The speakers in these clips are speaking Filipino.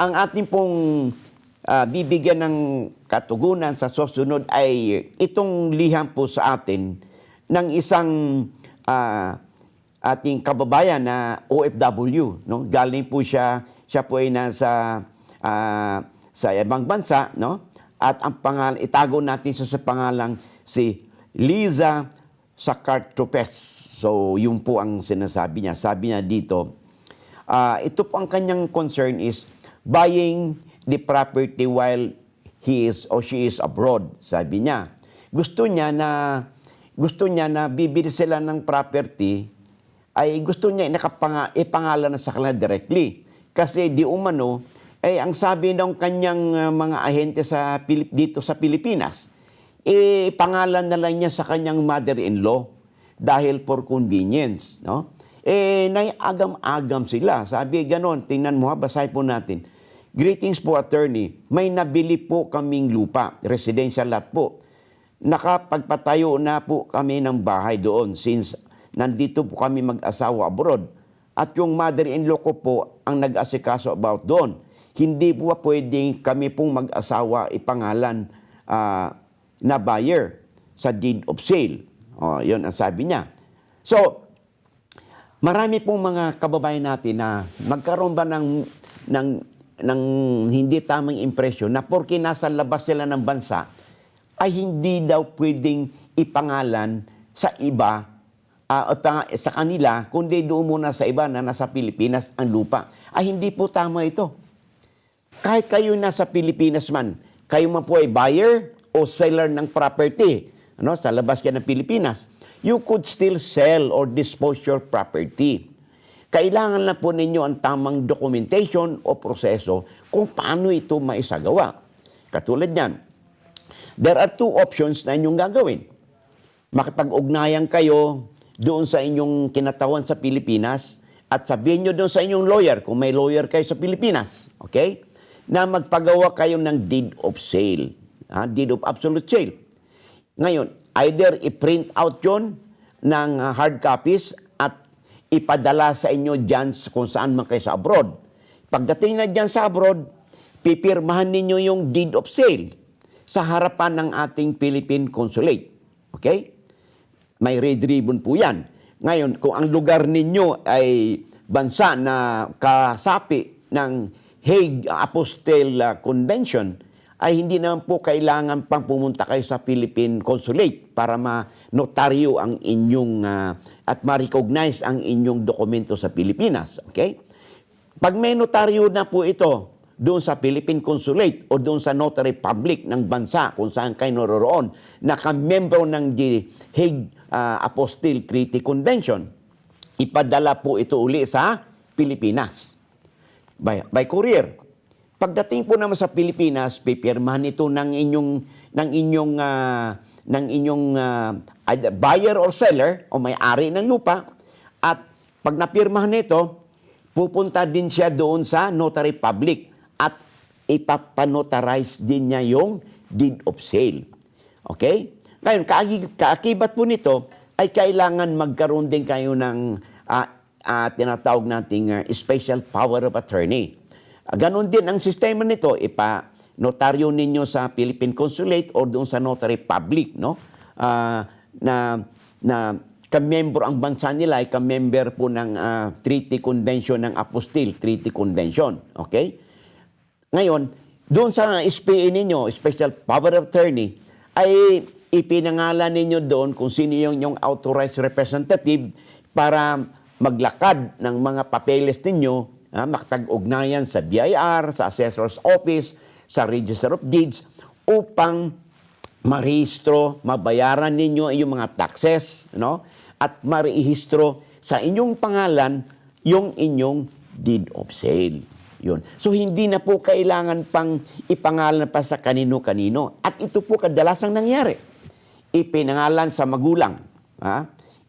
ang ating pong bibigyan ng katugunan sa susunod ay itong liham po sa atin ng isang ating kababayan na OFW, no? Galing po siya po ay nasa sa ibang bansa, no? At ang pangalan, itago natin sa pangalang si Liza Sacartropes. So, yun po ang sinasabi niya. Sabi niya dito, ito po ang kanyang concern is buying the property while he is or she is abroad. Sabi niya, gusto niya na bibili sila ng property, ay gusto niya ipangalan na sa kanila directly. Kasi di umano, ang sabi ng kanyang mga ahente dito sa Pilipinas, pangalan na lang niya sa kanyang mother-in-law dahil for convenience, no? Naiagam-agam sila. Sabi ganon, tingnan mo ha, basahin po natin. Greetings po, attorney. May nabili po kaming lupa, residential lot po. Nakapagpatayo na po kami ng bahay doon since nandito po kami mag-asawa abroad. At yung mother-in-law ko po ang nag-asikaso about doon. Hindi po pwedeng kami pong mag-asawa ipangalan na buyer sa deed of sale. Yun ang sabi niya. So, marami pong mga kababayan natin na magkaroon ba ng hindi tamang impresyon na porke nasa labas sila ng bansa, ay hindi daw pwedeng ipangalan sa iba, sa kanila, kundi doon muna sa iba na nasa Pilipinas ang lupa. Ay hindi po tama ito. Kahit kayo nasa Pilipinas man, kayo man po ay buyer o seller ng property, sa labas yan ng Pilipinas, you could still sell or dispose your property. Kailangan lang po ninyo ang tamang documentation o proseso kung paano ito maisagawa. Katulad niyan, there are two options na inyong gagawin. Makipag-ugnayan kayo doon sa inyong kinatawan sa Pilipinas at sabihin nyo doon sa inyong lawyer, kung may lawyer kayo sa Pilipinas, okay, na magpagawa kayo ng deed of sale, deed of absolute sale. Ngayon, either i-print out yon ng hard copies at ipadala sa inyo dyan kung saan man kayo sa abroad. Pagdating na dyan sa abroad, pipirmahan ninyo yung deed of sale sa harapan ng ating Philippine Consulate. Okay? May red ribbon po yan. Ngayon, kung ang lugar ninyo ay bansa na kasapi ng Hague Apostille Convention, ay hindi naman po kailangan pang pumunta kayo sa Philippine Consulate para ma-notaryo ang inyong at ma-recognize ang inyong dokumento sa Pilipinas. Okay? Pag may notaryo na po ito doon sa Philippine Consulate o doon sa notary public ng bansa kung saan kayo naroroon, nakamembro ng Hague Apostille Treaty Convention, ipadala po ito uli sa Pilipinas by courier. Pagdating po naman sa Pilipinas, pipirmahan ito ng inyong buyer or seller o may-ari ng lupa, at pag napirmahan nito, pupunta din siya doon sa notary public at ipapanotarize din niya yung deed of sale. Okay? Ngayon, kaakibat po nito ay kailangan magkaroon din kayo ng tinatawag nating special power of attorney. Ganon din ang sistema nito, ipa-notaryo ninyo sa Philippine Consulate o doon sa notary public, no? Na kamembro ang bansa nila ay kamember po ng Treaty Convention ng Apostille Treaty Convention. Okay? Ngayon, doon sa SPA ninyo, Special Power of Attorney, ay ipinangalan ninyo doon kung sino yung authorized representative para maglakad ng mga papeles ninyo, makapag-ugnayan sa BIR, sa Assessor's Office, sa Register of Deeds, upang marehistro, mabayaran ninyo yung mga taxes, no? At marehistro sa inyong pangalan yung inyong deed of sale. Yun. So, hindi na po kailangan pang ipangalan pa sa kanino-kanino. At ito po kadalasang nangyari. Ipinangalan sa magulang,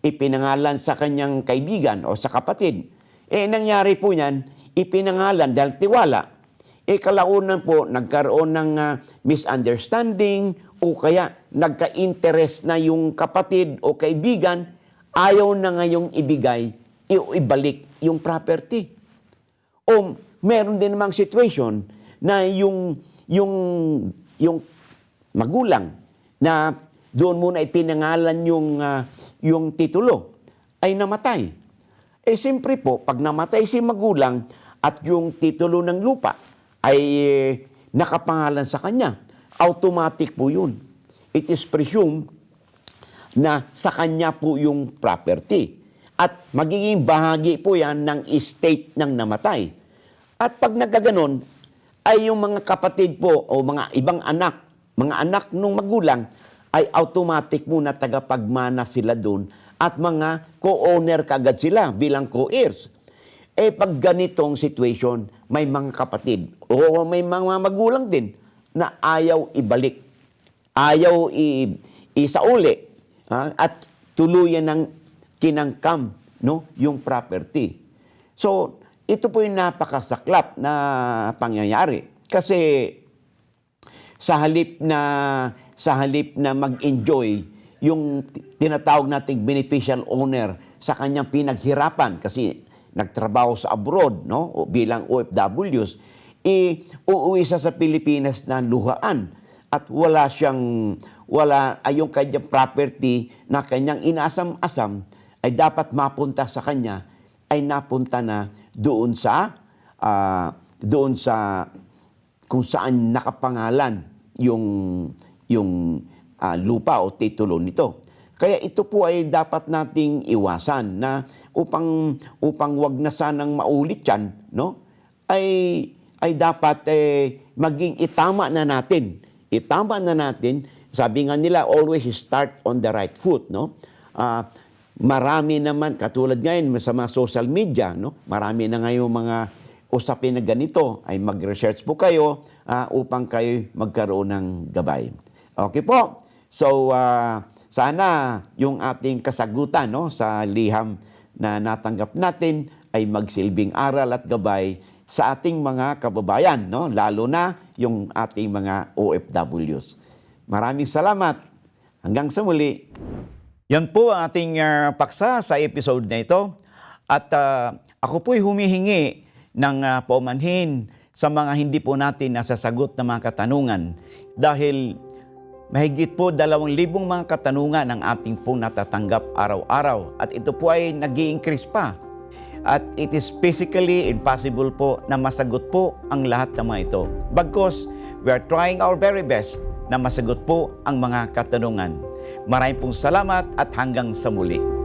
ipinangalan sa kanyang kaibigan o sa kapatid. Nangyari po yan, ipinangalan dahil tiwala. Kalaunan po, nagkaroon ng misunderstanding o kaya nagka-interest na yung kapatid o kaibigan, ayaw na ngayong ibalik yung property. O meron din namang situation na yung magulang na doon muna ipinangalan yung titulo ay namatay. Eh siyempre po, pag namatay si magulang at yung titulo ng lupa ay nakapangalan sa kanya, automatic po yun. It is presumed na sa kanya po yung property. At magiging bahagi po yan ng estate ng namatay. At pag nagkaganon, ay yung mga kapatid po o mga ibang anak, mga anak ng magulang, ay automatic muna tagapagmana sila doon at mga co-owner kagad sila bilang co-heirs. Eh pag ganitong situation, may mga kapatid o may mga magulang din na ayaw ibalik, ayaw isauli, at tuluyan ng kinangkam, no, yung property. So, ito po yung napakasaklap na pangyayari. Kasi sa halip na mag-enjoy yung tinatawag nating beneficial owner sa kanyang pinaghirapan kasi nagtrabaho sa abroad, no, o bilang OFWs, uuwi siya sa Pilipinas na luhaan at ay yung kanyang property na kanyang inasam-asam ay dapat mapunta sa kanya ay napunta na doon sa kung saan nakapangalan yung lupa o titulo nito. Kaya ito po ay dapat nating iwasan na upang wag na sanang maulit yan, no? Ay dapat maging itama na natin. Itama na natin. Sabi nga nila, always start on the right foot, no? Marami naman, katulad ngayon sa mga social media, no? Marami na ngayon mga usapin na ganito, ay mag-research po kayo upang kayo magkaroon ng gabay. Okay po? So, sana yung ating kasagutan, no, sa liham na natanggap natin ay magsilbing aral at gabay sa ating mga kababayan, no? Lalo na yung ating mga OFWs. Maraming salamat. Hanggang sa muli. Yan po ang ating paksa sa episode na ito. At ako po'y humihingi ng paumanhin sa mga hindi po natin nasasagot na mga katanungan. Dahil mahigit po 2,000 mga katanungan ang ating pong natatanggap araw-araw. At ito po ay nag-i-increase pa. At it is physically impossible po na masagot po ang lahat ng mga ito. Bagkus, we are trying our very best na masagot po ang mga katanungan. Maraming pong salamat at hanggang sa muli.